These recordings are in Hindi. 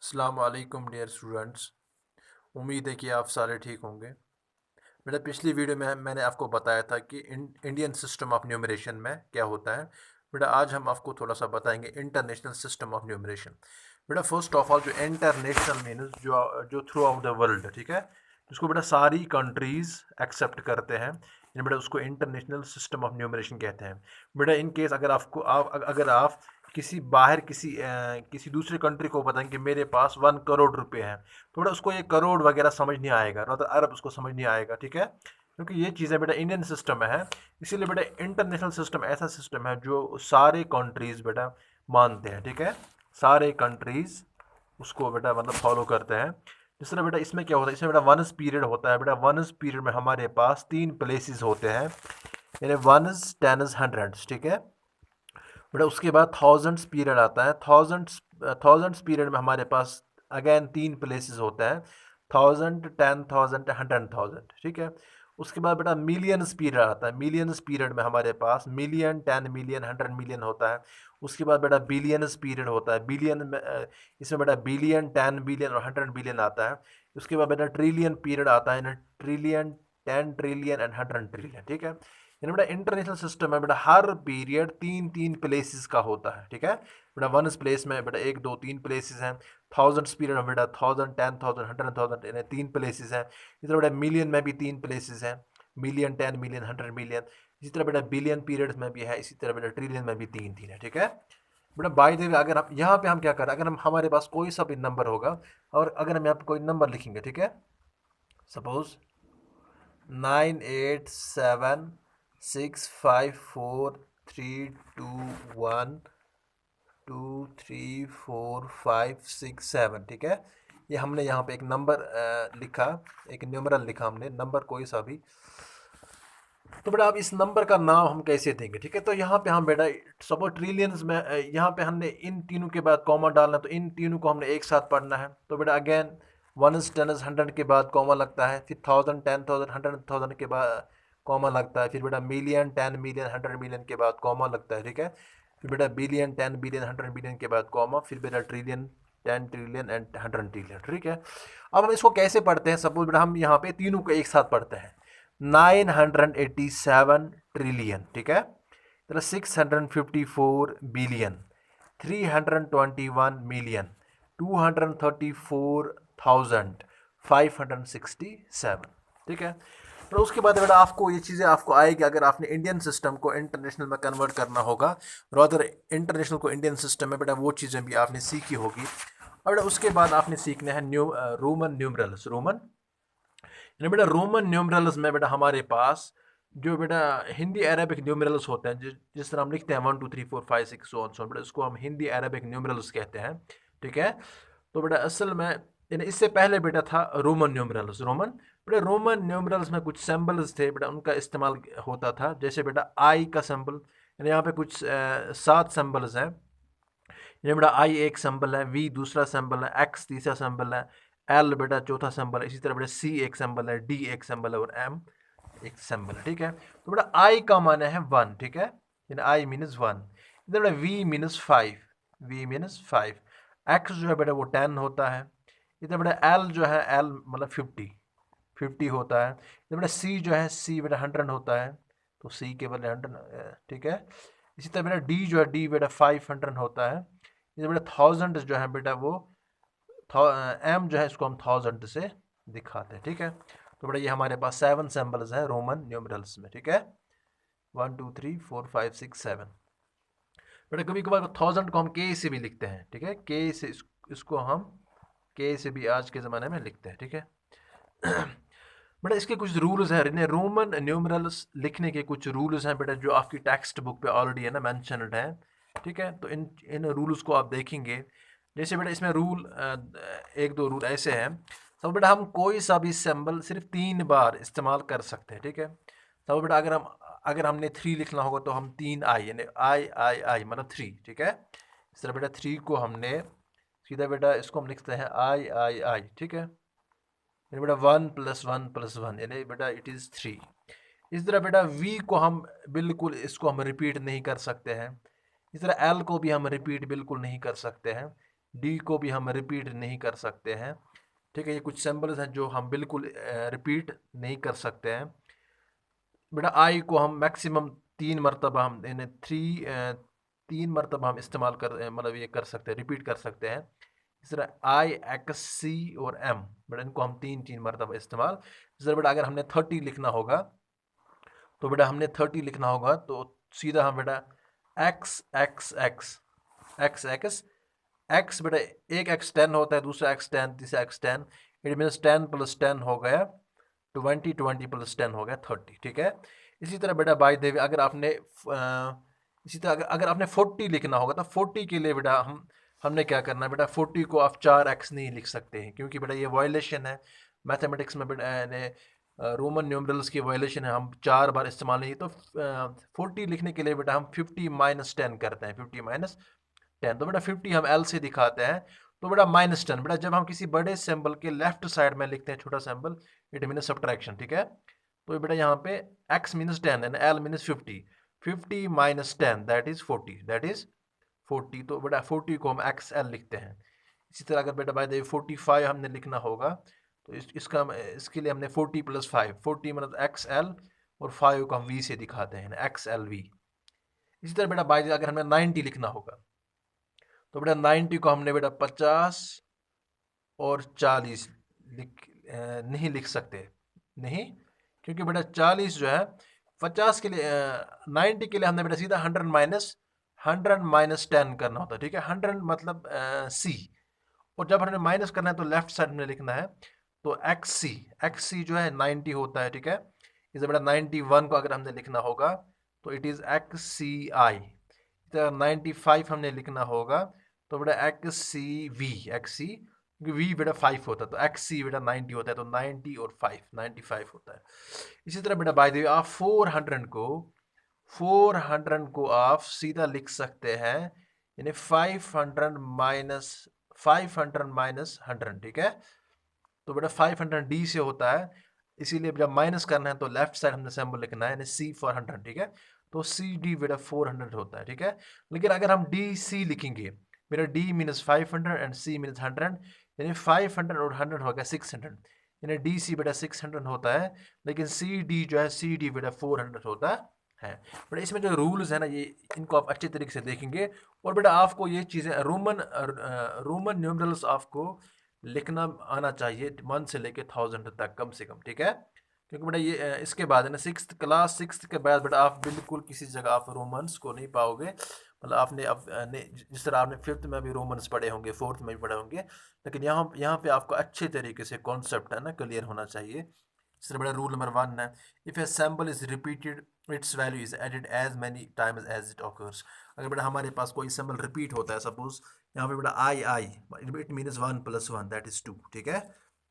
अस्सलाम वालेकुम डियर स्टूडेंट्स। उम्मीद है कि आप सारे ठीक होंगे। बेटा पिछली वीडियो में मैंने आपको बताया था कि इंडियन सिस्टम ऑफ न्यूमरेशन में क्या होता है। बेटा आज हम आपको थोड़ा सा बताएंगे इंटरनेशनल सिस्टम ऑफ न्यूमरेशन। बेटा फर्स्ट ऑफ ऑल जो इंटरनेशनल मीन्स जो जो थ्रू आउट द वर्ल्ड, ठीक है, जिसको बेटा सारी कंट्रीज़ एक्सेप्ट करते हैं, बेटा उसको इंटरनेशनल सिस्टम ऑफ न्यूमरेशन कहते हैं। बेटा इन केस अगर आप किसी दूसरे कंट्री को बताएं कि मेरे पास 1 करोड़ रुपए हैं, तो बेटा उसको ये करोड़ वगैरह समझ नहीं आएगा, मतलब अरब उसको समझ नहीं आएगा, ठीक है, क्योंकि ये चीज़ें बेटा इंडियन सिस्टम में है। इसीलिए बेटा इंटरनेशनल सिस्टम ऐसा सिस्टम है जो सारे कंट्रीज़ बेटा मानते हैं, ठीक है, सारे कंट्रीज़ उसको बेटा मतलब फॉलो करते हैं। जिस तरह बेटा इसमें क्या होता है, इसमें बेटा वनस पीरियड होता है। बेटा वनस पीरियड में हमारे पास 3 प्लेसेस होते हैं, यानी वनस टेनस हंड्रेड्स, ठीक है। बेटा उसके बाद थाउजेंड्स पीरियड आता है। थाउजेंड्स पीरियड में हमारे पास अगेन 3 प्लेसेस होते हैं, 1000, 10,000, 100,000, ठीक है। उसके बाद बेटा मिलियंस पीरियड आता है। मिलियंस पीरियड में हमारे पास मिलियन, 10 मिलियन, 100 मिलियन होता है। उसके बाद बेटा बिलियंस पीरियड होता है। बिलियन में इसमें बेटा बिलियन, 10 बिलियन और 100 बिलियन आता है। उसके बाद बेटा ट्रिलियन पीरियड आता है, ट्रिलियन, 10 ट्रिलियन एंड 100 ट्रिलियन, ठीक है। यानी बेटा इंटरनेशनल सिस्टम है, बेटा हर पीरियड 3 3 प्लेसेस का होता है, ठीक है। बेटा वनस प्लेस में बेटा 1 2 3 प्लेसेस हैं। थाउजेंड्स पीरियड में बेटा 1000, 10,000, 100,000 यानी 3 प्लेसेस हैं। इसी तरह बेटा मिलियन में भी 3 प्लेसेस हैं, मिलियन, 10 मिलियन, 100 मिलियन। इसी तरह बेटा बिलियन पीरियड्स में भी है। इसी तरह बेटा ट्रिलियन में भी 3 3 है, ठीक है। बेटा बाय द वे अगर हम यहाँ पे हम क्या करें, अगर हम हमारे पास कोई सा भी नंबर होगा और अगर हम यहाँ पे कोई नंबर लिखेंगे, ठीक है, सपोज 98765432123456 ठीक है। ये हमने यहाँ पे एक नंबर लिखा, एक न्यूमरल लिखा हमने, नंबर कोई सा भी। तो बेटा अब इस नंबर का नाम हम कैसे देंगे, ठीक है। तो यहाँ पे हम बेटा सपोज ट्रिलियंस में यहाँ पे हमने इन तीनों के बाद कॉमा डालना है, तो इन तीनों को हमने एक साथ पढ़ना है। तो बेटा अगेन वनस टेनस 100 के बाद कॉमा लगता है, फिर 1000, 10,000, 100,000 के बाद कॉमा लगता है, फिर बेटा मिलियन, 10 मिलियन, 100 मिलियन के बाद कॉमा लगता है, ठीक है। फिर बेटा बिलियन, 10 बिलियन, 100 बिलियन के बाद कॉमा, फिर बेटा ट्रिलियन, 10 ट्रिलियन एंड 100 ट्रिलियन, ठीक है। अब हम इसको कैसे पढ़ते हैं, सपोज बेटा हम यहाँ पे तीनों को एक साथ पढ़ते हैं। 987 ट्रिलियन, ठीक है, तरह 654 बिलियन, 321 मिलियन, 234,567, ठीक है। तो उसके बाद बेटा आपको ये चीज़ें आपको आएगी अगर आपने इंडियन सिस्टम को इंटरनेशनल में कन्वर्ट करना होगा, और अदर इंटरनेशनल को इंडियन सिस्टम में बेटा वो चीज़ें भी आपने सीखी होगी। और बेटा उसके बाद आपने सीखना है रोमन न्यूमरल्स। रोमन यानी बेटा रोमन न्यूमरल्स में बेटा हमारे पास जो बेटा हिंदी अरेबिक न्यूमरल्स होते हैं, जिस तरह हम लिखते हैं 1 2 3 4 5 6 सो ऑन सो, बेटा इसको हम हिंदी अरेबिक न्यूमरल्स कहते हैं, ठीक है। तो बेटा असल में यानी इससे पहले बेटा था रोमन न्यूमरल्स। रोमन न्यूमरल्स में कुछ सिंबल्स थे बेटा, उनका इस्तेमाल होता था, जैसे बेटा आई का सिंबल, यानी यहाँ पे कुछ 7 सिंबल्स हैं। ये बेटा आई एक सिंबल है, वी दूसरा सिंबल है, एक्स तीसरा सिंबल है, एल बेटा चौथा सिंबल है, इसी तरह बेटा सी एक सिंबल है, डी एक सिंबल है और एम एक सिंबल है, ठीक है। तो बेटा आई का माना है 1, ठीक है, यानी आई मीनस 1। इधर बेटा V minus 5, V minus 5। X जो है बेटा वो 10 होता है। इधर बेटा एल जो है, एल मतलब 50 होता है। इधर बेटा सी जो है, सी बेटा 100 होता है, तो सी के बदले 100, ठीक है। इसी तरह बेटा डी जो है, डी बेटा 500 होता है। इधर बेटा 1000 जो है बेटा वो एम जो है इसको हम 1000 से दिखाते हैं, ठीक है। तो बेटा ये हमारे पास 7 सिंबल्स हैं रोमन न्यूमरल्स में, ठीक है, 1 2 3 4 5 6 7। बेटा कभी कभार 1000 को हम के से भी लिखते हैं, ठीक है, के से इसको हम के से भी आज के ज़माने में लिखते हैं, ठीक है। बेटा इसके कुछ रूल्स हैं, रोमन न्यूमरल्स लिखने के कुछ रूल्स हैं बेटा, जो आपकी टेक्स्ट बुक पे ऑलरेडी है ना मेंशनड है, ठीक है। तो इन इन रूल्स को आप देखेंगे। जैसे बेटा इसमें रूल 1 2 रूल ऐसे हैं। तो बेटा हम कोई सा भी सिंबल सिर्फ 3 बार इस्तेमाल कर सकते हैं, ठीक है। तो बेटा अगर हमने 3 लिखना होगा तो हम 3 आई, यानी आई आई आई मतलब 3, ठीक है। इस तरह बेटा 3 को हमने सीधा बेटा इसको हम लिखते हैं आई आई आई, ठीक है, यानी बेटा 1 + 1 + 1 यानी बेटा इट इज़ 3। इस तरह बेटा v को हम बिल्कुल इसको हम रिपीट नहीं कर सकते हैं। इस तरह l को भी हम रिपीट बिल्कुल नहीं कर सकते हैं। डी को भी हम रिपीट नहीं कर सकते हैं। ठीक है, ये कुछ सिंबल्स हैं जो हम बिल्कुल रिपीट नहीं कर सकते हैं। बेटा आई को हम मैक्सिमम 3 मरतबा हम इन्हें 3 मरतबा हम इस्तेमाल कर मतलब ये कर सकते हैं, रिपीट कर सकते हैं। इस तरह आई, एक्स, सी और एम, बेटा इनको हम 3 3 मरतबा इस्तेमाल। इस तरह बेटा अगर हमने 30 लिखना होगा तो बेटा हमने 30 लिखना होगा तो सीधा हम बेटा x x x x x x, बेटा एक एक्स 10 होता है, दूसरा एक्स 10, तीसरा एक्स 10, इट मीन्स 10 + 10 हो गया 20, 20 + 10 हो गया 30। ठीक है, इसी तरह बेटा बाय द वे अगर आपने इसी तरह अगर आपने 40 लिखना होगा तो 40 के लिए बेटा हमने क्या करना है बेटा, 40 को आप 4x नहीं लिख सकते हैं क्योंकि बेटा ये वायलेशन है मैथमेटिक्स में बेटा, रोमन न्यूमरल्स की वायलेशन है, हम 4 बार इस्तेमाल नहीं। तो 40 लिखने के लिए बेटा हम 50 - 10 करते हैं, 50 - 10, तो बेटा 50 हम L से दिखाते हैं। तो बेटा -10 बेटा जब हम किसी बड़े सिंबल के लेफ्ट साइड में लिखते हैं छोटा सिंबल, इट मीन सब्ट्रैक्शन। ठीक है, तो बेटा यहाँ पे x means 10 and L means 50, 50 - 10 that is 40, that is 40। तो बेटा 40 को हम XL लिखते हैं। इसी तरह अगर बेटा बाय द वे 45 हमने लिखना होगा तो इसके लिए हमने 40 + 5, 40 मतलब XL और 5 को हम V से दिखाते हैं, XLV। इसी तरह बेटा बाय द वे अगर हमें 90 लिखना होगा तो बेटा 90 को हमने बेटा 50 और 40 नहीं लिख सकते, नहीं, क्योंकि बेटा 40 जो है 50 के लिए 90 के लिए हमने बेटा सीधा 100 - 10 करना होता है। ठीक है, 100 मतलब C, और जब हमने माइनस करना है तो लेफ्ट साइड में लिखना है, तो एक्स सी जो है 90 होता है। ठीक है, इसे बेटा 91 को अगर हमने लिखना होगा तो इट इज़ XCI। 95 हमने लिखना होगा तो बेटा XCV, वी बेटा 5 होता है तो XC बेटा 90 होता है, तो 90 और 5 95 होता है। इसी तरह बेटा बाय द वे आप 400 को आप सीधा लिख सकते हैं, यानी 500 - 100। ठीक है, तो बेटा 500 डी से होता है, इसीलिए जब माइनस करना है तो लेफ्ट साइड हमने सिंबल लिखना है, यानी C फॉर 100। ठीक है, तो CD बेटा 400 होता है। ठीक है, लेकिन अगर हम DC लिखेंगे, मेरा D मीनस 500 एंड C मीनस 100, यानी 500 और 100 हो गया 600, यानी DC बेटा 600 होता है, लेकिन CD जो है CD बेटा 400 होता है। बट इसमें जो रूल्स है ना, ये इनको आप अच्छे तरीके से देखेंगे, और बेटा आपको ये चीज़ें रोमन न्यूमरल्स आपको लिखना आना चाहिए 1 से लेके 1000 तक कम से कम। ठीक है, क्योंकि बेटा ये इसके बाद है ना 6th के बाद बेटा आप बिल्कुल किसी जगह आप रोमन्स को नहीं पाओगे। मतलब आपने अब जिस तरह आपने 5th में भी रोमन्स पढ़े होंगे, 4th में भी पढ़े होंगे, लेकिन यहाँ पे आपको अच्छे तरीके से कॉन्सेप्ट है ना क्लियर होना चाहिए। इससे बड़ा रूल नंबर 1 है, if a sample is repeated its value is added as many times as it occurs. अगर बेटा हमारे पास कोई सैम्पल रिपीट होता है, सपोज यहाँ पे बेटा आई इट मीन्स 1 + 1 दैट इज 2। ठीक है,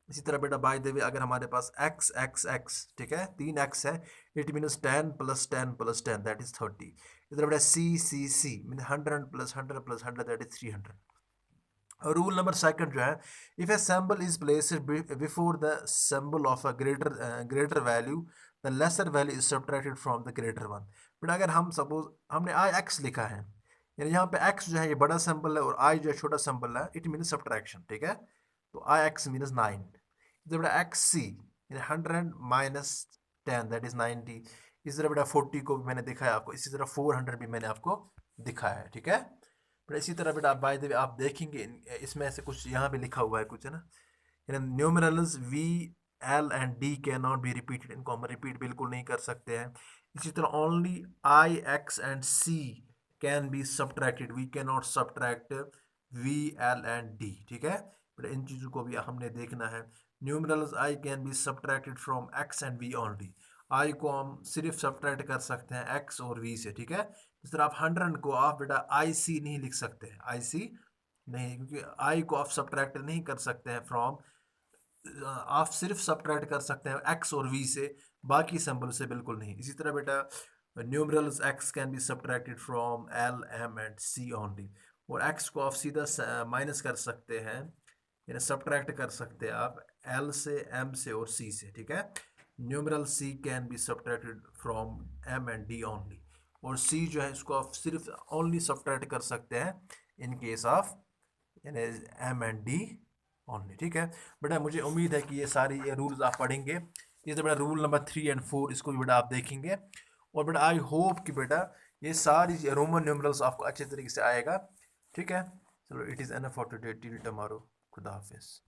इसी तरह बेटा बाय द वे अगर हमारे पास एक्स एक्स एक्स, ठीक है, 3x है, इट मीन्स 10 + 10 + 10 दैट इज 30। इधर बेटा C mean 100 + 100 + 100 that is 300। Rule number 2 जो है, if a sample is placed before the symbol of a greater value, the lesser value is subtracted from the greater one. But अगर हम सपोज हमने आई एक्स लिखा है, यानी यहाँ पे एक्स जो है ये बड़ा सिंबल है और आई जो है छोटा सिंबल है, इट मीन्स सब्ट्रैक्शन। ठीक है, तो आई एक्स मीन्स 9। इधर बेटा एक्स सी यानी 100 - 10 दैट इज 90। इस तरह बेटा 40 को भी मैंने दिखाया आपको, इसी तरह 400 भी मैंने आपको दिखाया है। ठीक है, बट इसी तरह बेटा बाय द वे आप देखेंगे इसमें ऐसे कुछ यहाँ पे लिखा हुआ है कुछ, है ना, यानी numerals V, L and D can not be repeated, इनको हम रिपीट बिल्कुल नहीं कर सकते हैं। इसी तरह only I, X and C can be subtracted, we can not subtract V, L and D। ठीक है, बट इन चीज़ों को भी हमने देखना है। Numerals I can be subtracted from X and V only, I को हम सिर्फ सब्ट्रैक्ट कर सकते हैं X और V से। ठीक है, इस तरह आप 100 को आप बेटा IC नहीं लिख सकते हैं, IC नहीं, क्योंकि I को आप सब्ट्रैक्ट नहीं कर सकते हैं फ्रॉम, आप सिर्फ सब्ट्रैक्ट कर सकते हैं X और V से, बाकी सिंबल से बिल्कुल नहीं। इसी तरह बेटा numerals X can be subtracted from L, M and C only, और X को आप सीधा माइनस कर सकते हैं, यानी सब्ट्रैक्ट कर सकते हैं आप L से, M से और C से। ठीक है, numeral C can be subtracted from M and D only, और C जो है इसको आप सिर्फ ओनली सब्ट्रैक्ट कर सकते हैं इन केस ऑफ यानी एम एंड डी ओनली। ठीक है बेटा, मुझे उम्मीद है कि ये सारी ये रूल्स आप पढ़ेंगे। ये तो बेटा रूल नंबर 3 और 4 इसको भी बेटा आप देखेंगे। और बेटा आई होप कि बेटा ये सारी रोमन न्यूमरल्स आपको अच्छे तरीके से आएगा। ठीक है, चलो it is enough for today, till tomorrow, खुदा हाफिज़।